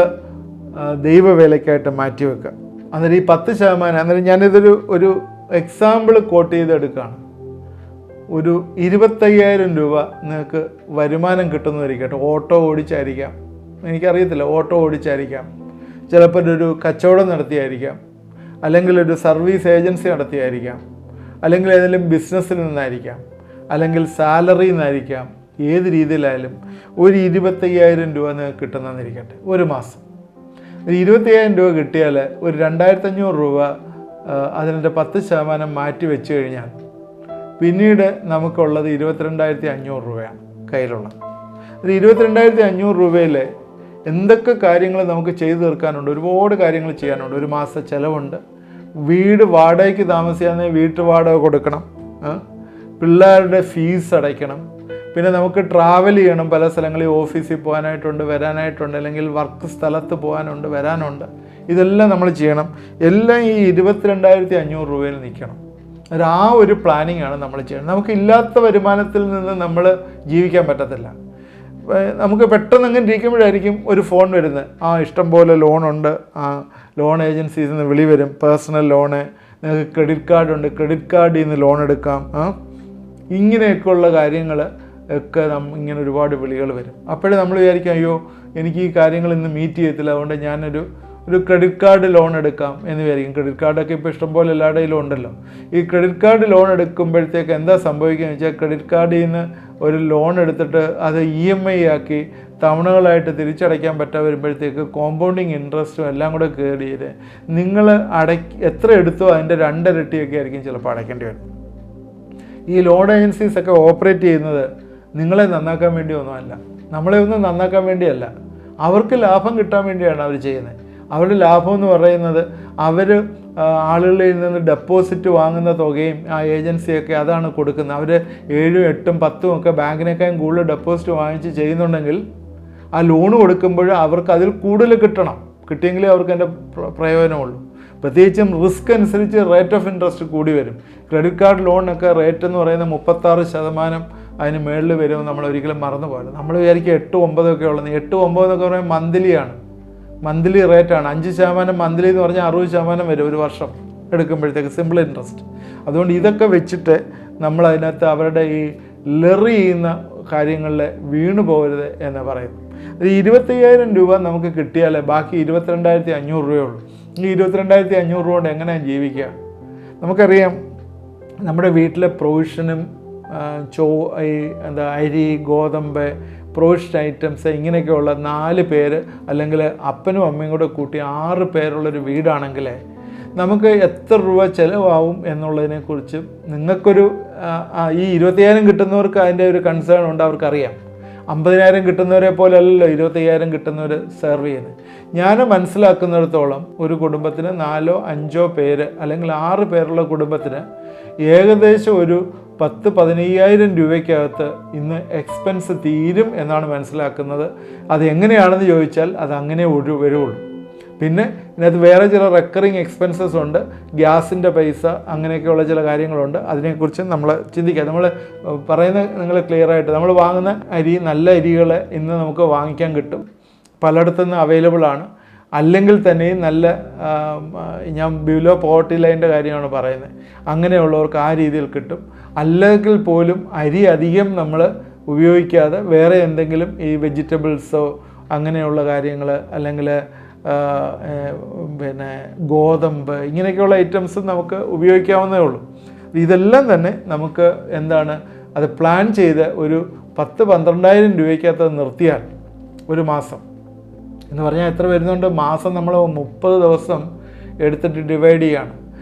ദൈവവേലയ്ക്കായിട്ട് മാറ്റിവെക്കുക. അന്നേരം ഈ 10%, അന്നേരം ഞാനിതൊരു എക്സാമ്പിൾ കോട്ട് ചെയ്തെടുക്കുകയാണ്. ഒരു 25,000 രൂപ നിങ്ങൾക്ക് വരുമാനം കിട്ടുന്നതായിരിക്കട്ടെ. ഓട്ടോ ഓടിച്ചായിരിക്കാം, എനിക്കറിയത്തില്ല, ഓട്ടോ ഓടിച്ചായിരിക്കാം, ചിലപ്പോൾ ഒരു കച്ചവടം നടത്തിയായിരിക്കാം, അല്ലെങ്കിൽ ഒരു സർവീസ് ഏജൻസി നടത്തിയായിരിക്കാം, അല്ലെങ്കിൽ ഏതെങ്കിലും ബിസിനസ്സിൽ നിന്നായിരിക്കാം, അല്ലെങ്കിൽ സാലറിയിൽ നിന്നായിരിക്കാം. ഏത് രീതിയിലായാലും ഒരു 25,000 രൂപ നിങ്ങൾക്ക് കിട്ടുന്നതെന്നിരിക്കട്ടെ. ഒരു മാസം ഒരു 25,000 രൂപ കിട്ടിയാൽ ഒരു 2,500 രൂപ അതിൻ്റെ 10% മാറ്റി വെച്ച് കഴിഞ്ഞാൽ പിന്നീട് നമുക്കുള്ളത് 22,500 രൂപയാണ് കയ്യിലുള്ളത്. ഒരു 22,500 രൂപയിൽ എന്തൊക്കെ കാര്യങ്ങൾ നമുക്ക് ചെയ്തു തീർക്കാനുണ്ട്, ഒരുപാട് കാര്യങ്ങൾ ചെയ്യാനുണ്ട്. ഒരു മാസം ചിലവുണ്ട്, വീട് വാടകയ്ക്ക് താമസിക്കാമെങ്കിൽ വീട്ടു വാടക കൊടുക്കണം, പിള്ളേരുടെ ഫീസ് അടയ്ക്കണം, പിന്നെ നമുക്ക് ട്രാവൽ ചെയ്യണം, പല സ്ഥലങ്ങളിൽ ഓഫീസിൽ പോകാനായിട്ടുണ്ട്, വരാനായിട്ടുണ്ട്, അല്ലെങ്കിൽ വർക്ക് സ്ഥലത്ത് പോകാനുണ്ട്, വരാനുണ്ട്. ഇതെല്ലാം നമ്മൾ ചെയ്യണം. എല്ലാം ഈ 22,500 രൂപയിൽ നിൽക്കണം. ആ ഒരു പ്ലാനിങ് ആണ് നമ്മൾ ചെയ്യണം. നമുക്ക് ഇല്ലാത്ത വരുമാനത്തിൽ നിന്ന് നമ്മൾ ജീവിക്കാൻ പറ്റത്തില്ല. നമുക്ക് പെട്ടെന്ന് അങ്ങനെ ഇരിക്കുമ്പോഴായിരിക്കും ഒരു ഫോൺ വരുന്നത്. ഇഷ്ടം പോലെ ലോണുണ്ട്, ലോൺ ഏജൻസീസിൽ നിന്ന് വിളി വരും, പേഴ്സണൽ ലോണ്, നിങ്ങൾക്ക് ക്രെഡിറ്റ് കാർഡുണ്ട്, ക്രെഡിറ്റ് കാർഡിൽ നിന്ന് ലോൺ എടുക്കാം, ഇങ്ങനെയൊക്കെയുള്ള കാര്യങ്ങൾ ഒക്കെ ഇങ്ങനെ ഒരുപാട് വിളികൾ വരും. അപ്പോഴേ നമ്മൾ വിചാരിക്കും, അയ്യോ എനിക്ക് ഈ കാര്യങ്ങൾ ഇന്ന് മീറ്റ് ചെയ്യത്തില്ല, അതുകൊണ്ട് ഞാനൊരു ക്രെഡിറ്റ് കാർഡ് ലോൺ എടുക്കാം എന്ന് വിചാരിക്കും. ക്രെഡിറ്റ് കാർഡൊക്കെ ഇപ്പോൾ ഇഷ്ടംപോലെ എല്ലാവരുടെയിലും ഉണ്ടല്ലോ. ഈ ക്രെഡിറ്റ് കാർഡ് ലോൺ എടുക്കുമ്പോഴത്തേക്ക് എന്താ സംഭവിക്കുകയെന്ന് വെച്ചാൽ, ക്രെഡിറ്റ് കാർഡിൽ നിന്ന് ഒരു ലോൺ എടുത്തിട്ട് അത് EMI ആക്കി തവണകളായിട്ട് തിരിച്ചടയ്ക്കാൻ പറ്റാതെ വരുമ്പോഴത്തേക്ക് കോമ്പൗണ്ടിങ് ഇൻട്രസ്റ്റും എല്ലാം കൂടെ കയറിയത് നിങ്ങൾ എത്ര എടുത്തോ അതിൻ്റെ 2 ഇരട്ടിയൊക്കെ ആയിരിക്കും ചിലപ്പോൾ അടയ്ക്കേണ്ടി വരും. ഈ ലോൺ ഏജൻസീസൊക്കെ ഓപ്പറേറ്റ് ചെയ്യുന്നത് നിങ്ങളെ നന്നാക്കാൻ വേണ്ടി ഒന്നുമല്ല, നമ്മളെ ഒന്നും നന്നാക്കാൻ വേണ്ടിയല്ല, അവർക്ക് ലാഭം കിട്ടാൻ വേണ്ടിയാണ് അവർ ചെയ്യുന്നത്. അവരുടെ ലാഭം എന്ന് പറയുന്നത് അവർ ആളുകളിൽ നിന്ന് ഡെപ്പോസിറ്റ് വാങ്ങുന്ന തുകയും ആ ഏജൻസിയൊക്കെ അതാണ് കൊടുക്കുന്നത്. അവർ 7, 8, 10 ഒക്കെ ബാങ്കിനേക്കാളും കൂടുതൽ ഡെപ്പോസിറ്റ് വാങ്ങിച്ച് ചെയ്യുന്നുണ്ടെങ്കിൽ ആ ലോൺ കൊടുക്കുമ്പോൾ അവർക്ക് അതിൽ കൂടുതൽ കിട്ടിയെങ്കിലേ അവർക്ക് അതിൻ്റെ പ്രയോജനമുള്ളൂ. പ്രത്യേകിച്ചും റിസ്ക് അനുസരിച്ച് റേറ്റ് ഓഫ് ഇൻട്രസ്റ്റ് കൂടി വരും. ക്രെഡിറ്റ് കാർഡ് ലോണിനൊക്കെ റേറ്റ് എന്ന് പറയുന്നത് 36% അതിന് മുകളിൽ വരുമെന്ന് നമ്മൾ ഒരിക്കലും മറന്നു പോകരുത്. നമ്മൾ വിചാരിക്കും 8-9 ഒക്കെ ഉള്ളത്. 8-9 എന്നൊക്കെ പറയുമ്പോൾ മന്ത്ലി റേറ്റാണ്. 5% മന്ത്ലി എന്ന് പറഞ്ഞാൽ 60% വരും ഒരു വർഷം എടുക്കുമ്പോഴത്തേക്ക്, സിമ്പിൾ ഇൻട്രസ്റ്റ്. അതുകൊണ്ട് ഇതൊക്കെ വെച്ചിട്ട് നമ്മൾ അതിനകത്ത് അവരുടെ ഈ ലെറി ചെയ്യുന്ന കാര്യങ്ങളിൽ വീണു പോകരുത് എന്ന് പറയുന്നു. 25,000 രൂപ നമുക്ക് കിട്ടിയാലേ ബാക്കി 22,500 രൂപയുള്ളൂ. ഈ 22,500 രൂപ കൊണ്ട് എങ്ങനെയാണ് ജീവിക്കുക? നമുക്കറിയാം നമ്മുടെ വീട്ടിലെ പ്രൊവിഷനും അരി, ഗോതമ്പ്, പ്രൊവിഷൻ ഐറ്റംസ് ഇങ്ങനെയൊക്കെയുള്ള 4 പേര് അല്ലെങ്കിൽ അപ്പനും അമ്മയും കൂടെ കൂട്ടി 6 പേരുള്ളൊരു വീടാണെങ്കിൽ നമുക്ക് എത്ര രൂപ ചിലവാകും എന്നുള്ളതിനെക്കുറിച്ച് നിങ്ങൾക്കൊരു ഈ 25,000 കിട്ടുന്നവർക്ക് അതിൻ്റെ ഒരു കൺസേൺ ഉണ്ട്, അവർക്കറിയാം. 50,000 കിട്ടുന്നവരെ പോലെ അല്ലല്ലോ 25,000 കിട്ടുന്നവർ സെർവ് ചെയ്യുന്നത്. ഞാൻ മനസ്സിലാക്കുന്നിടത്തോളം ഒരു കുടുംബത്തിന് 4-5 പേര് അല്ലെങ്കിൽ 6 പേരുള്ള കുടുംബത്തിന് ഏകദേശം ഒരു 10-15,000 രൂപയ്ക്കകത്ത് ഇന്ന് എക്സ്പെൻസ് തീരും എന്നാണ് മനസ്സിലാക്കുന്നത്. അത് എങ്ങനെയാണെന്ന് ചോദിച്ചാൽ അത് അങ്ങനെ വരുള്ളൂ. പിന്നെ ഇതിനകത്ത് വേറെ ചില റെക്കറിങ് എക്സ്പെൻസസ് ഉണ്ട്, ഗ്യാസിൻ്റെ പൈസ, അങ്ങനെയൊക്കെയുള്ള ചില കാര്യങ്ങളുണ്ട്. അതിനെക്കുറിച്ച് നമ്മൾ ചിന്തിക്കുക. നമ്മൾ പറയുന്ന നിങ്ങൾ ക്ലിയറായിട്ട്, നമ്മൾ വാങ്ങുന്ന നല്ല അരികൾ ഇന്ന് നമുക്ക് വാങ്ങിക്കാൻ കിട്ടും, പലയിടത്തുനിന്ന് അവൈലബിൾ ആണ്. അല്ലെങ്കിൽ തന്നെയും നല്ല, ഞാൻ ബിലോ പോവർട്ടി ലൈൻ്റെ കാര്യമാണ് പറയുന്നത്, അങ്ങനെയുള്ളവർക്ക് ആ രീതിയിൽ കിട്ടും. അല്ലെങ്കിൽ പോലും അരി അധികം നമ്മൾ ഉപയോഗിക്കാതെ വേറെ എന്തെങ്കിലും ഈ വെജിറ്റബിൾസോ അങ്ങനെയുള്ള കാര്യങ്ങൾ, അല്ലെങ്കിൽ പിന്നെ ഗോതമ്പ്, ഇങ്ങനെയൊക്കെയുള്ള ഐറ്റംസ് നമുക്ക് ഉപയോഗിക്കാവുന്നതേ ഉള്ളൂ. ഇതെല്ലാം തന്നെ നമുക്ക് അത് പ്ലാൻ ചെയ്ത് ഒരു 10-12,000 രൂപയ്ക്കകത്ത് നിർത്തിയാൽ ഒരു മാസം എന്ന് പറഞ്ഞാൽ എത്ര വരുന്നുണ്ട്? മാസം നമ്മൾ 30 ദിവസം എടുത്തിട്ട് ഡിവൈഡ് ചെയ്യാണ്.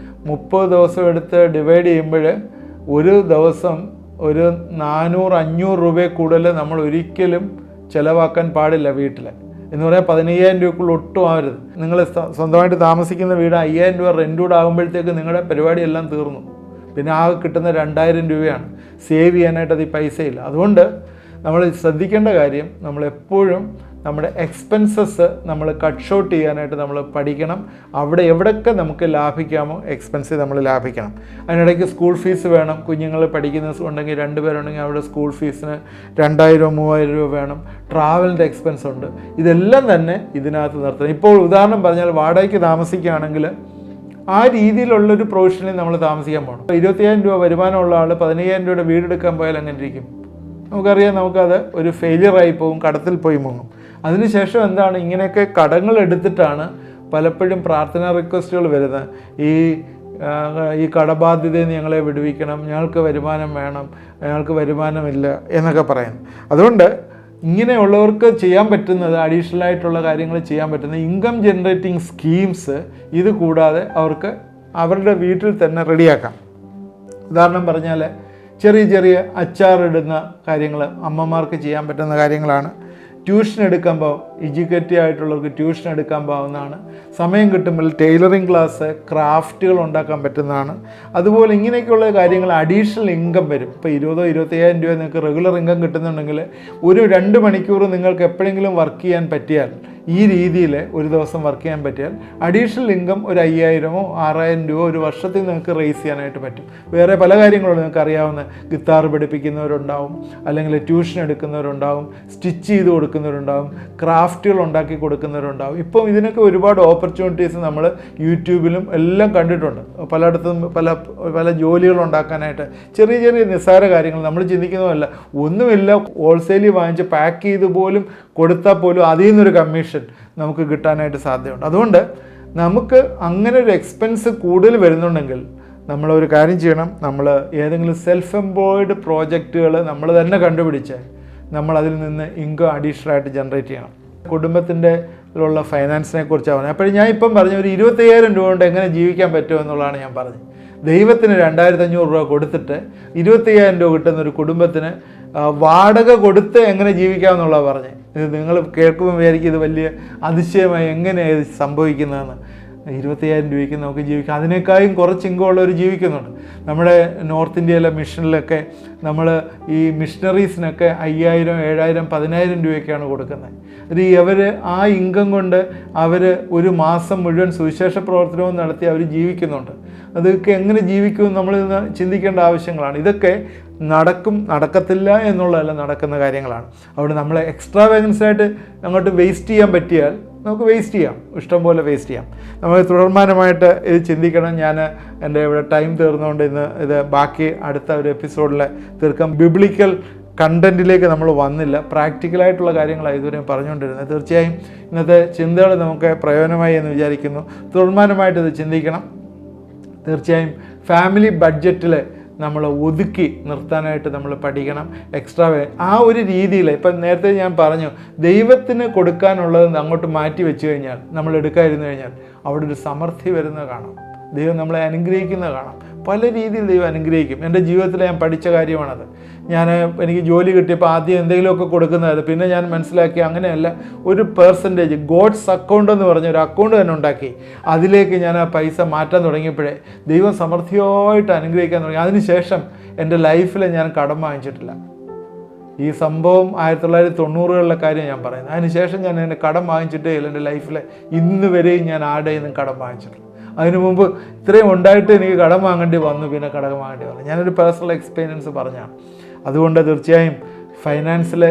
30 ദിവസം എടുത്ത് ഡിവൈഡ് ചെയ്യുമ്പോൾ ഒരു ദിവസം ഒരു 400-500 രൂപയിൽ കൂടുതൽ നമ്മൾ ഒരിക്കലും ചിലവാക്കാൻ പാടില്ല വീട്ടിൽ. എന്ന് പറയാൻ 15,000 രൂപക്കുള്ള ഒട്ടും ആവരുത്. നിങ്ങൾ സ്വന്തമായിട്ട് താമസിക്കുന്ന വീട് 5,000 രൂപ റെൻ്റ് കൂടെ ആകുമ്പോഴത്തേക്ക് നിങ്ങളുടെ പരിപാടിയെല്ലാം തീർന്നു. പിന്നെ ആകെ കിട്ടുന്ന 2,000 രൂപയാണ്. സേവ് ചെയ്യാനായിട്ട് അത് ഈ പൈസയില്ല. അതുകൊണ്ട് നമ്മൾ ശ്രദ്ധിക്കേണ്ട കാര്യം, നമ്മളെപ്പോഴും നമ്മുടെ എക്സ്പെൻസസ് നമ്മൾ കട്ട് ഷോട്ട് ചെയ്യാനായിട്ട് നമ്മൾ പഠിക്കണം. അവിടെ എവിടെയൊക്കെ നമുക്ക് ലാഭിക്കാമോ എക്സ്പെൻസ് നമ്മൾ ലാഭിക്കണം. അതിനിടയ്ക്ക് സ്കൂൾ ഫീസ് വേണം. കുഞ്ഞുങ്ങൾ പഠിക്കുന്ന ഉണ്ടെങ്കിൽ 2 പേരുണ്ടെങ്കിൽ അവിടെ സ്കൂൾ ഫീസിന് 2,000-3,000 രൂപ വേണം. ട്രാവലിൻ്റെ എക്സ്പെൻസ് ഉണ്ട്. ഇതെല്ലാം തന്നെ ഇതിനകത്ത് നിർത്തണം. ഇപ്പോൾ ഉദാഹരണം പറഞ്ഞാൽ വാടകയ്ക്ക് താമസിക്കുകയാണെങ്കിൽ ആ രീതിയിലുള്ളൊരു പ്രൊവിഷനിൽ നമ്മൾ താമസിക്കാൻ പോകണം. 25,000 രൂപ വരുമാനമുള്ള ആൾ 15,000 രൂപയുടെ വീടെടുക്കാൻ പോയാൽ എങ്ങനെ ഇരിക്കും? നമുക്കറിയാം, നമുക്കത് ഒരു ഫെയിലിയറായി പോകും, കടത്തിൽ പോയി മുങ്ങും. അതിനുശേഷം ഇങ്ങനെയൊക്കെ കടങ്ങൾ എടുത്തിട്ടാണ് പലപ്പോഴും പ്രാർത്ഥനാ റിക്വസ്റ്റുകൾ വരുന്നത്. ഈ കടബാധ്യതയെ ഞങ്ങളെ വിടുവിക്കണം, ഞങ്ങൾക്ക് വരുമാനം വേണം, ഞങ്ങൾക്ക് വരുമാനമില്ല എന്നൊക്കെ പറയുന്നു. അതുകൊണ്ട് ഇങ്ങനെയുള്ളവർക്ക് ചെയ്യാൻ പറ്റുന്നത്, അഡീഷണൽ ആയിട്ടുള്ള കാര്യങ്ങൾ ചെയ്യാൻ പറ്റുന്ന ഇൻകം ജനറേറ്റിംഗ് സ്കീംസ് ഇത് കൂടാതെ അവർക്ക് അവരുടെ വീട്ടിൽ തന്നെ റെഡിയാക്കാം. ഉദാഹരണം പറഞ്ഞാൽ ചെറിയ അച്ചാറിടുന്ന കാര്യങ്ങൾ അമ്മമാർക്ക് ചെയ്യാൻ പറ്റുന്ന കാര്യങ്ങളാണ്. ട്യൂഷൻ എടുക്കുമ്പോൾ എഡ്യൂക്കേറ്റീവ് ആയിട്ടുള്ളവർക്ക് ട്യൂഷൻ എടുക്കാൻ പാവുന്നതാണ്. സമയം കിട്ടുമ്പോൾ ടൈലറിങ് ക്ലാസ്, ക്രാഫ്റ്റുകൾ ഉണ്ടാക്കാൻ പറ്റുന്നതാണ്. അതുപോലെ ഇങ്ങനെയൊക്കെയുള്ള കാര്യങ്ങൾ അഡീഷണൽ ഇൻകം വരും. ഇപ്പോൾ 20,000-25,000 രൂപ നിങ്ങൾക്ക് റെഗുലർ ഇൻകം കിട്ടുന്നുണ്ടെങ്കിൽ ഒരു 2 മണിക്കൂർ നിങ്ങൾക്ക് എപ്പോഴെങ്കിലും വർക്ക് ചെയ്യാൻ പറ്റിയാൽ, ഈ രീതിയിൽ ഒരു ദിവസം വർക്ക് ചെയ്യാൻ പറ്റിയാൽ അഡീഷണൽ ഇൻകം ഒരു 5,000-6,000 രൂപ ഒരു വർഷത്തിൽ നിങ്ങൾക്ക് റേസ് ചെയ്യാനായിട്ട് പറ്റും. വേറെ പല കാര്യങ്ങളും നിങ്ങൾക്ക് അറിയാവുന്ന, ഗിത്താർ പഠിപ്പിക്കുന്നവരുണ്ടാവും, അല്ലെങ്കിൽ ട്യൂഷൻ എടുക്കുന്നവരുണ്ടാവും, സ്റ്റിച്ച് ചെയ്ത് കൊടുക്കുന്നവരുണ്ടാവും, ക്രാഫ്റ്റുകൾ ഉണ്ടാക്കി കൊടുക്കുന്നവരുണ്ടാവും. ഇപ്പം ഇതിനൊക്കെ ഒരുപാട് ഓപ്പർച്യൂണിറ്റീസ് നമ്മൾ യൂട്യൂബിലും എല്ലാം കണ്ടിട്ടുണ്ട്. പലയിടത്തും പല ജോലികൾ ഉണ്ടാക്കാനായിട്ട് ചെറിയ നിസ്സാര കാര്യങ്ങൾ നമ്മൾ ചിന്തിക്കുന്നതല്ല, ഒന്നുമില്ല, ഹോൾസെയിലിൽ വാങ്ങിച്ച് പാക്ക് ചെയ്ത് പോലും കൊടുത്താൽ പോലും അതിൽ നിന്നൊരു കമ്മീഷൻ നമുക്ക് കിട്ടാനായിട്ട് സാധ്യതയുണ്ട്. അതുകൊണ്ട് നമുക്ക് അങ്ങനെ ഒരു എക്സ്പെൻസ് കൂടുതൽ വരുന്നുണ്ടെങ്കിൽ നമ്മളൊരു കാര്യം ചെയ്യണം. നമ്മൾ ഏതെങ്കിലും സെൽഫ് എംപ്ലോയിഡ് പ്രോജക്റ്റുകൾ നമ്മൾ തന്നെ കണ്ടുപിടിച്ച് നമ്മളതിൽ നിന്ന് ഇൻകം അഡീഷണലായിട്ട് ജനറേറ്റ് ചെയ്യണം. കുടുംബത്തിൻ്റെ ഉള്ള ഫൈനാൻസിനെ കുറിച്ചാണ് പറഞ്ഞത്. അപ്പോൾ ഞാൻ ഇപ്പം പറഞ്ഞ ഒരു 25,000 രൂപ കൊണ്ട് എങ്ങനെ ജീവിക്കാൻ പറ്റുമെന്നുള്ളതാണ് ഞാൻ പറഞ്ഞത്. ദൈവത്തിന് 2,500 രൂപ കൊടുത്തിട്ട് 25,000 രൂപ കിട്ടുന്ന ഒരു കുടുംബത്തിന് വാടക കൊടുത്ത് എങ്ങനെ ജീവിക്കാമെന്നുള്ളതാണ് പറഞ്ഞത്. ഇത് നിങ്ങൾ കേൾക്കുമ്പോൾ വിചാരിക്കും ഇത് വലിയ അതിശയമായി എങ്ങനെയാണ് ഇത് സംഭവിക്കുന്നതെന്ന്. 25,000 രൂപയ്ക്ക് നമുക്ക് ജീവിക്കാം. അതിനേക്കാളും കുറച്ച് ഇൻകമുള്ളവർ ജീവിക്കുന്നുണ്ട്. നമ്മുടെ നോർത്ത് ഇന്ത്യയിലെ മിഷനിലൊക്കെ നമ്മൾ ഈ മിഷണറീസിനൊക്കെ 5,000, 7,000, 10,000 രൂപയൊക്കെയാണ് കൊടുക്കുന്നത്. അവർ ആ ഇൻകം കൊണ്ട് അവർ ഒരു മാസം മുഴുവൻ സുവിശേഷ പ്രവർത്തനവും നടത്തി അവർ ജീവിക്കുന്നുണ്ട്. അതൊക്കെ എങ്ങനെ ജീവിക്കും നമ്മൾ ചിന്തിക്കേണ്ട ആവശ്യങ്ങളാണ്. ഇതൊക്കെ നടക്കത്തില്ല എന്നുള്ളതല്ല, നടക്കുന്ന കാര്യങ്ങളാണ്. അവിടെ നമ്മൾ എക്സ്ട്രാ വേഗൻസായിട്ട് അങ്ങോട്ട് വേസ്റ്റ് ചെയ്യാൻ പറ്റിയാൽ നമുക്ക് വേസ്റ്റ് ചെയ്യാം, ഇഷ്ടം പോലെ വേസ്റ്റ് ചെയ്യാം. നമ്മൾ തുടർമാനമായിട്ട് ഇത് ചിന്തിക്കണം. ഞാൻ എൻ്റെ ഇവിടെ ടൈം തീർന്നുകൊണ്ട് ഇത് ബാക്കി അടുത്ത ഒരു എപ്പിസോഡിൽ തീർക്കാം. ബിബ്ലിക്കൽ കണ്ടൻറ്റിലേക്ക് നമ്മൾ വന്നില്ല, പ്രാക്ടിക്കലായിട്ടുള്ള കാര്യങ്ങളാണ് ഇതുവരെയും പറഞ്ഞുകൊണ്ടിരുന്നത്. തീർച്ചയായും ഇന്നത്തെ ചിന്തകൾ നമുക്ക് പ്രയോജനമായി എന്ന് വിചാരിക്കുന്നു. തുടർമാനമായിട്ട് ഇത് ചിന്തിക്കണം. തീർച്ചയായും ഫാമിലി ബഡ്ജറ്റിൽ നമ്മൾ ഒതുക്കി നിർത്താനായിട്ട് നമ്മൾ പഠിക്കണം. എക്സ്ട്രാ ആ ഒരു രീതിയിൽ ഇപ്പം നേരത്തെ ഞാൻ പറഞ്ഞു, ദൈവത്തിന് കൊടുക്കാനുള്ളത് അങ്ങോട്ട് മാറ്റി വെച്ച് കഴിഞ്ഞാൽ, നമ്മൾ എടുക്കാതിരുന്നു കഴിഞ്ഞാൽ അവിടെ ഒരു സമൃദ്ധി വരുന്നത് കാണാം. ദൈവം നമ്മളെ അനുഗ്രഹിക്കുന്നത് കാണാം. പല രീതിയിൽ ദൈവം അനുഗ്രഹിക്കും. എൻ്റെ ജീവിതത്തിൽ ഞാൻ പഠിച്ച കാര്യമാണത്. എനിക്ക് ജോലി കിട്ടിയപ്പോൾ ആദ്യം എന്തെങ്കിലുമൊക്കെ കൊടുക്കുന്നതായിരുന്നു. പിന്നെ ഞാൻ മനസ്സിലാക്കി അങ്ങനെയല്ല, ഒരു പെർസെൻറ്റേജ് ഗോഡ്സ് അക്കൗണ്ട് എന്ന് പറഞ്ഞ ഒരു അക്കൗണ്ട് തന്നെ ഉണ്ടാക്കി അതിലേക്ക് ഞാൻ ആ പൈസ മാറ്റാൻ തുടങ്ങിയപ്പോഴേ ദൈവം സമൃദ്ധിയായിട്ട് അനുഗ്രഹിക്കാൻ തുടങ്ങി. അതിനുശേഷം എൻ്റെ ലൈഫിൽ ഞാൻ കടം വാങ്ങിച്ചിട്ടില്ല. ഈ സംഭവം 1990-കളിലെ കാര്യം ഞാൻ പറയുന്നത്. അതിനുശേഷം ഞാൻ എൻ്റെ കടം വാങ്ങിച്ചിട്ടേ ഇല്ല. എൻ്റെ ലൈഫിൽ ഇന്ന് വരെയും ഞാൻ ആരുടെ നിന്നും കടം വാങ്ങിച്ചിട്ടില്ല. അതിനു മുമ്പ് ഇത്രയും ഉണ്ടായിട്ട് എനിക്ക് കടം വാങ്ങേണ്ടി വന്നു, പിന്നെ കടം വാങ്ങേണ്ടി വന്നു. ഞാനൊരു പേഴ്സണൽ എക്സ്പീരിയൻസ് പറഞ്ഞാണ്. അതുകൊണ്ട് തീർച്ചയായും ഫൈനാൻസിൽ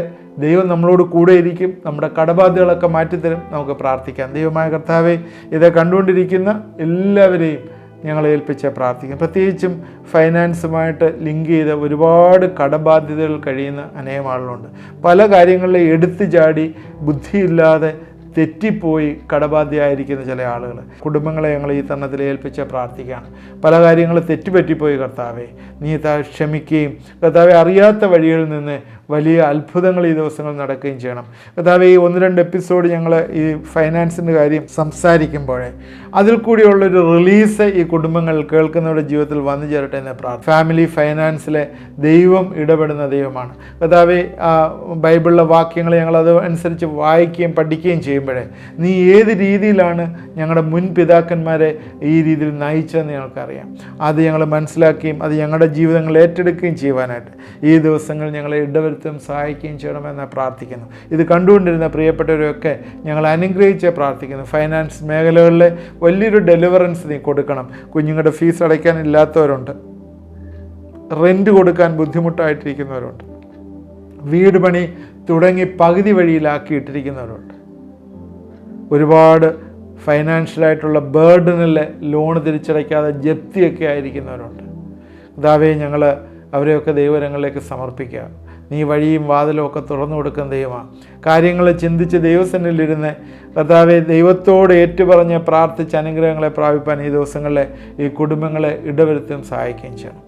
ദൈവം നമ്മളോട് കൂടെ ഇരിക്കും. നമ്മുടെ കടബാധ്യതകളൊക്കെ മാറ്റിത്തരും. നമുക്ക് പ്രാർത്ഥിക്കാം. ദൈവമായ കർത്താവേ, ഇത് കണ്ടുകൊണ്ടിരിക്കുന്ന എല്ലാവരെയും ഞങ്ങളെ ഏൽപ്പിച്ച് പ്രാർത്ഥിക്കാം. പ്രത്യേകിച്ചും ഫൈനാൻസുമായിട്ട് ലിങ്ക് ചെയ്ത് ഒരുപാട് കടബാധ്യതകൾ കഴിയുന്ന അനേകം ആളുകളുണ്ട്. പല കാര്യങ്ങളിലും എടുത്തു ചാടി ബുദ്ധിയില്ലാതെ തെറ്റിപ്പോയി കടബാധ്യമായിരിക്കുന്ന ചില ആളുകൾ. കുടുംബങ്ങളെ ഞങ്ങൾ ഈ തരണത്തിൽ ഏൽപ്പിച്ച് പ്രാർത്ഥിക്കുകയാണ്. പല കാര്യങ്ങളും തെറ്റുപറ്റിപ്പോയി കർത്താവേ, നീ ക്ഷമിക്കുകയും കർത്താവെ അറിയാത്ത വഴികളിൽ നിന്ന് വലിയ അത്ഭുതങ്ങൾ ഈ ദിവസങ്ങൾ നടക്കുകയും ചെയ്യണം. കർത്താവെ ഈ 1-2 എപ്പിസോഡ് ഞങ്ങൾ ഈ ഫൈനാൻസിൻ്റെ കാര്യം സംസാരിക്കുമ്പോഴേ അതിൽ കൂടിയുള്ളൊരു റിലീസ് ഈ കുടുംബങ്ങൾ കേൾക്കുന്നവരുടെ ജീവിതത്തിൽ വന്നു ചേരട്ടെ എന്ന് പ്രാർത്ഥന. ഫാമിലി ഫൈനാൻസിലെ ദൈവം ഇടപെടുന്ന ദൈവമാണ്. കർത്താവെ ബൈബിളിലെ വാക്യങ്ങൾ ഞങ്ങളത് അനുസരിച്ച് വായിക്കുകയും പഠിക്കുകയും ചെയ്യുമ്പോഴേ നീ ഏത് രീതിയിലാണ് ഞങ്ങളുടെ മുൻ പിതാക്കന്മാരെ ഈ രീതിയിൽ നയിച്ചതെന്ന് ഞങ്ങൾക്കറിയാം. അത് ഞങ്ങൾ മനസ്സിലാക്കുകയും അത് ഞങ്ങളുടെ ജീവിതങ്ങൾ ഏറ്റെടുക്കുകയും ചെയ്യുവാനായിട്ട് ഈ ദിവസങ്ങൾ ഞങ്ങളെ ഇടവരുത്തും സഹായിക്കുകയും ചെയ്യണമെന്ന് പ്രാർത്ഥിക്കുന്നു. ഇത് കണ്ടുകൊണ്ടിരുന്ന പ്രിയപ്പെട്ടവരൊക്കെ ഞങ്ങൾ അനുഗ്രഹിച്ച് പ്രാർത്ഥിക്കുന്നു. ഫൈനാൻസ് മേഖലകളിൽ വലിയൊരു ഡെലിവറൻസ് നീ കൊടുക്കണം. കുഞ്ഞുങ്ങളുടെ ഫീസ് അടയ്ക്കാനില്ലാത്തവരുണ്ട്, റെൻറ്റ് കൊടുക്കാൻ ബുദ്ധിമുട്ടായിട്ടിരിക്കുന്നവരുണ്ട്, വീട് പണി തുടങ്ങി പകുതി വഴിയിലാക്കിയിട്ടിരിക്കുന്നവരുണ്ട്, ഒരുപാട് ഫൈനാൻഷ്യലായിട്ടുള്ള ബേർഡനിൽ ലോൺ തിരിച്ചടയ്ക്കാതെ ജപ്തിയൊക്കെ ആയിരിക്കുന്നവരുണ്ട്. കർത്താവേ, ഞങ്ങൾ അവരെയൊക്കെ ദൈവരങ്ങളിലേക്ക് സമർപ്പിക്കുക. നീ വഴിയും വാതിലും ഒക്കെ തുറന്നു കൊടുക്കുന്ന ദൈവമാണ്. കാര്യങ്ങൾ ചിന്തിച്ച് ദൈവസന്നിധിയിലിരുന്ന് കർത്താവെ ദൈവത്തോട് ഏറ്റുപറഞ്ഞ് പ്രാർത്ഥിച്ച് അനുഗ്രഹങ്ങളെ പ്രാപിപ്പാൻ ഈ ദിവസങ്ങളിലെ ഈ കുടുംബങ്ങളെ ഇടവരുത്തുകയും സഹായിക്കുകയും ചെയ്യണം.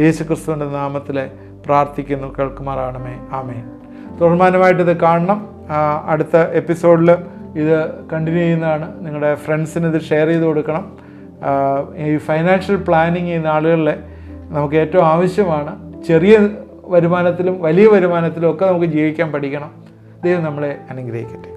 യേശുക്രിസ്തുവിൻ്റെ നാമത്തിൽ പ്രാർത്ഥിക്കുന്നു, കേൾക്കുമാറാണമേ. ആമേൻ. തുടർമാനമായിട്ട് ഇത് കാണണം. അടുത്ത എപ്പിസോഡിൽ ഇത് കണ്ടിന്യൂ ചെയ്യുന്നതാണ്. നിങ്ങളുടെ ഫ്രണ്ട്സിന് ഇത് ഷെയർ ചെയ്ത് കൊടുക്കണം. ഈ ഫൈനാൻഷ്യൽ പ്ലാനിങ് ചെയ്യുന്ന ആളുകളിൽ നമുക്ക് ഏറ്റവും ആവശ്യമാണ്. ചെറിയ വരുമാനത്തിലും വലിയ വരുമാനത്തിലും ഒക്കെ നമുക്ക് ജീവിക്കാൻ പഠിക്കണം. ദൈവം നമ്മളെ അനുഗ്രഹിക്കട്ടെ.